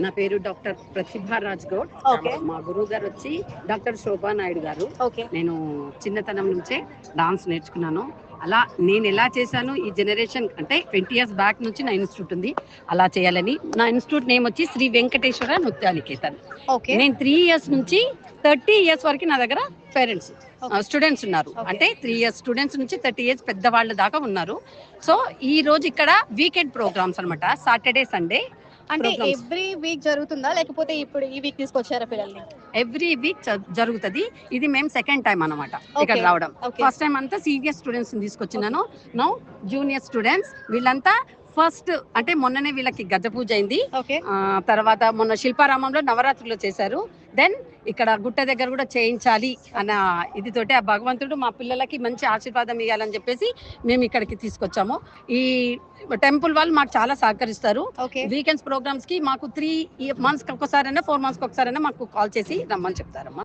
నా పేరు డాక్టర్ ప్రతిభా రాజ్ గౌడ్. మా గురువు గారు వచ్చి డాక్టర్ శోభా నాయుడు గారు. నేను చిన్నతనం నుంచే డాన్స్ నేర్చుకున్నాను. అలా నేను ఎలా చేశాను ఈ జనరేషన్ అంటే 20 years బ్యాక్ నుంచి నా ఇన్స్టిట్యూట్ ఉంది. అలా చేయాలని నా ఇన్స్టిట్యూట్ నేమ్ వచ్చి శ్రీ వెంకటేశ్వర నృత్యానికేతన్. నేను 3 years నుంచి 30 years వరకు నా దగ్గర పేరెంట్స్ స్టూడెంట్స్ ఉన్నారు. అంటే 3 years స్టూడెంట్స్ నుంచి 30 years పెద్దవాళ్ళ దాకా ఉన్నారు. సో ఈ రోజు ఇక్కడ వీకెండ్ ప్రోగ్రామ్స్ అన్నమాట. సాటర్డే సండే అంటే ఎవ్రీ వీక్ జరుగుతుందా లేకపోతే ఇప్పుడు ఈ వీక్ తీసుకొచ్చారా పిల్లల్ని? ఎవ్రీ వీక్ జరుగుతుంది. ఇది మేము సెకండ్ టైం అన్నమాట ఇక్కడ రావడం. ఫస్ట్ టైం అంతా సీనియర్ స్టూడెంట్స్ తీసుకొచ్చినాను. నౌ జూనియర్ స్టూడెంట్స్ వీళ్ళంతా ఫస్ట్ అంటే మొన్ననే వీళ్ళకి గజ పూజ అయింది. తర్వాత మొన్న శిల్పారామంలో నవరాత్రులు చేశారు. దెన్ ఇక్కడ గుట్ట దగ్గర కూడా చేయించాలి అన్న ఇదితోటి ఆ భగవంతుడు మా పిల్లలకి మంచి ఆశీర్వాదం ఇవ్వాలని చెప్పేసి మేము ఇక్కడికి తీసుకొచ్చాము. ఈ టెంపుల్ వాళ్ళు మాకు చాలా సహకరిస్తారు. వీకెండ్స్ ప్రోగ్రామ్స్ కి మాకు 3 months ఒకసారైనా 4 months ఒకసారైనా మాకు కాల్ చేసి రమ్మని చెప్తారమ్మా.